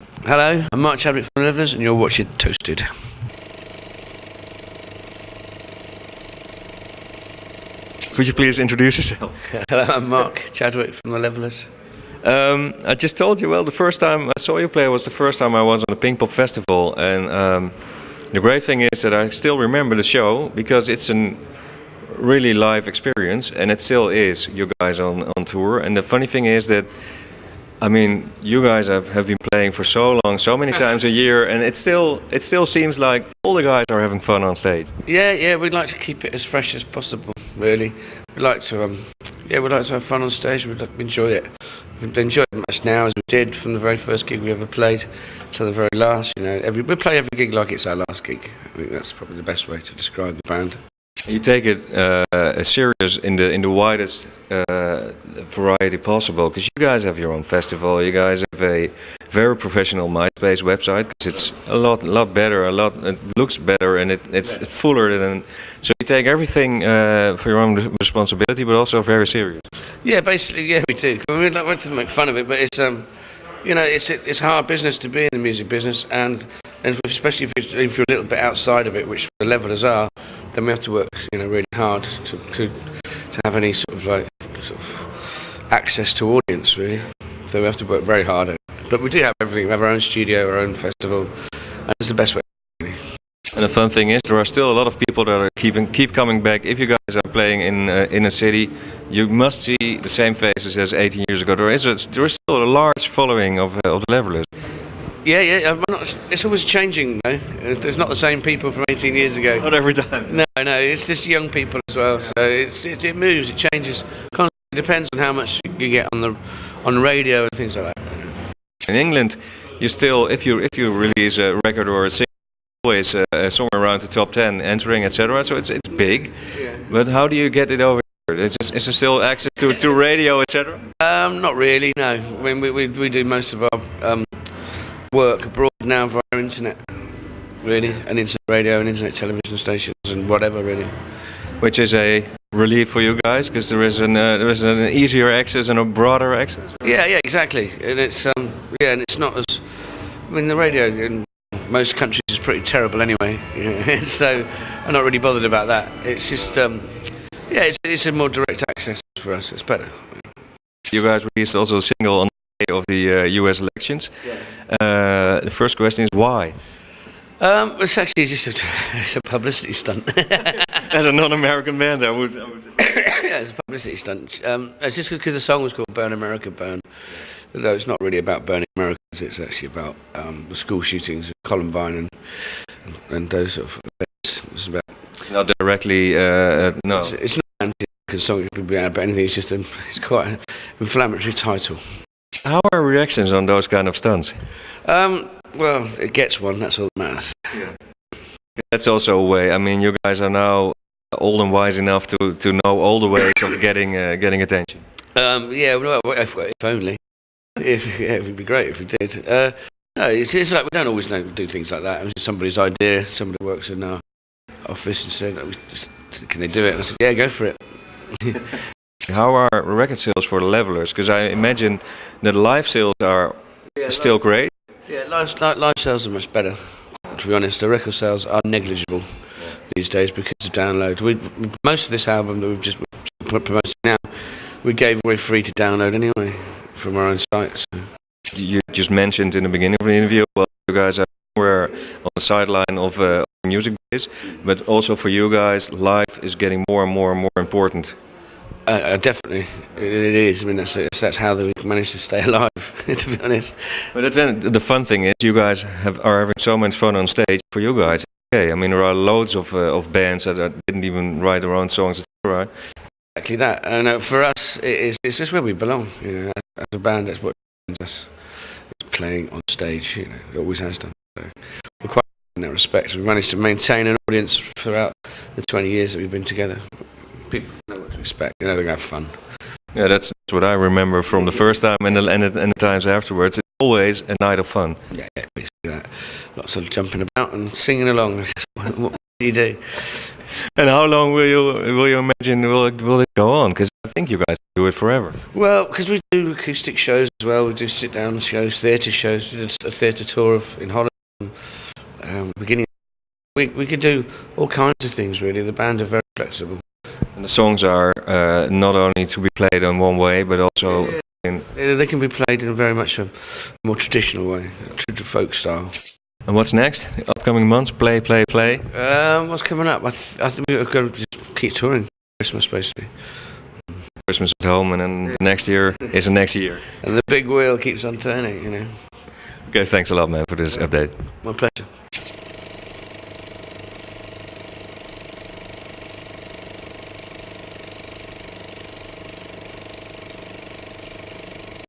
Hello, I'm Mark Chadwick from the Levelers, and you're watching Toasted. Could you please introduce yourself? Hello, I'm Mark Chadwick from the Levelers. I just told you, well, the first time I saw you play was the first time I was on the Pink Pop Festival, and the great thing is that I still remember the show because it's a really live experience, and it still is, you guys on tour. And the funny thing is that, I mean, you guys have been playing for so long, so many times a year, and it still seems like all the guys are having fun on stage. Yeah, we'd like to keep it as fresh as possible, really. We'd like to have fun on stage. We'd enjoy it. We've enjoyed it as much now as we did from the very first gig we ever played to the very last. You know, we play every gig like it's our last gig. I think that's probably the best way to describe the band. You take it serious in the widest variety possible, because you guys have your own festival. You guys have a very professional MySpace website, because it's a lot better. It looks better, and it's fuller than. So you take everything for your own responsibility, but also very serious. Yeah, basically, yeah, we do. I mean, we like to make fun of it, but it's you know, it's hard business to be in the music business, and especially if you're a little bit outside of it, which the Levelers are, then we have to work, you know, really hard to have any sort of access to audience, really. So we have to work very hard at it. But we do have everything. We have our own studio, our own festival, and it's the best way. Really. And the fun thing is, there are still a lot of people that are keep coming back. If you guys are playing in a city, you must see the same faces as 18 years ago. There is still a large following of the Levelers. Yeah. It's always changing, though. It's not the same people from 18 years ago. Not every time. No. It's just young people as well. So it moves, it changes constantly. It depends on how much you get on the radio and things like that. In England, you still, if you release a record or a single, always somewhere around the top 10, entering, etc. So it's big. Yeah. But how do you get it over here? Is there still access to radio, etc.? Not really. No. I mean, we do most of our work abroad now via internet, really, and internet radio and internet television stations and whatever, really. Which is a relief for you guys, because there is an easier access and a broader access. Yeah, exactly. And it's and it's not as. I mean, the radio in most countries is pretty terrible anyway. You know? So I'm not really bothered about that. It's just it's a more direct access for us. It's better. You guys released also a single on the day of the U.S. elections. Yeah. The first question is why? It's actually just a publicity stunt. As a non-American band, I would Yeah, it's a publicity stunt. It's just because the song was called "Burn America, Burn," although it's not really about burning America. It's actually about the school shootings of Columbine and those sort of events. It's about. It's not directly. No. It's not an anti-American song. It could be about anything. It's quite an inflammatory title. How are reactions on those kind of stunts? Well, it gets one. That's all that matters. Yeah. That's also a way. I mean, you guys are now old and wise enough to know all the ways of getting attention. Yeah. Well, if only. It would be great if we did. No, it's like we don't always do things like that. It was just somebody's idea. Somebody works in our office and said, "Can they do it?" And I said, "Yeah, go for it." How are record sales for the Levelers? Because I imagine that live sales are still great. Yeah, live sales are much better. To be honest, the record sales are negligible these days because of download. Most of this album that we've just promoted now, we gave away free to download anyway from our own site. So. You just mentioned in the beginning of the interview, well, you guys are somewhere on the sideline of music biz, but also for you guys, live is getting more and more important. Definitely, it is. I mean, that's how we managed to stay alive, to be honest. But the fun thing is, you guys are having so much fun on stage. For you guys, okay. I mean, there are loads of bands that didn't even write their own songs, right? Exactly that. And for us, it's just where we belong. You know, as a band, that's what brings us. It's playing on stage. You know, it always has done. So we're quite in that respect. We've managed to maintain an audience throughout the 20 years that we've been together. People know what to expect. You know, they're going to have fun. Yeah, that's what I remember from the first time and the times afterwards. It's always a night of fun. Yeah, basically that. Lots of jumping about and singing along. What do you do? And how long will you imagine will it go on? Because I think you guys do it forever. Well, because we do acoustic shows as well. We do sit-down shows, theatre shows. We did a theatre tour in Holland. Beginning, we could do all kinds of things. Really, the band are very flexible. And the songs are not only to be played in one way, but also they can be played in very much a more traditional way, true to folk style. And what's next? Upcoming months? Play. What's coming up? I think we've got to just keep touring. Christmas, basically. Christmas at home, and then next year is the next year. And the big wheel keeps on turning, you know. Okay, thanks a lot, man, for this update. My pleasure.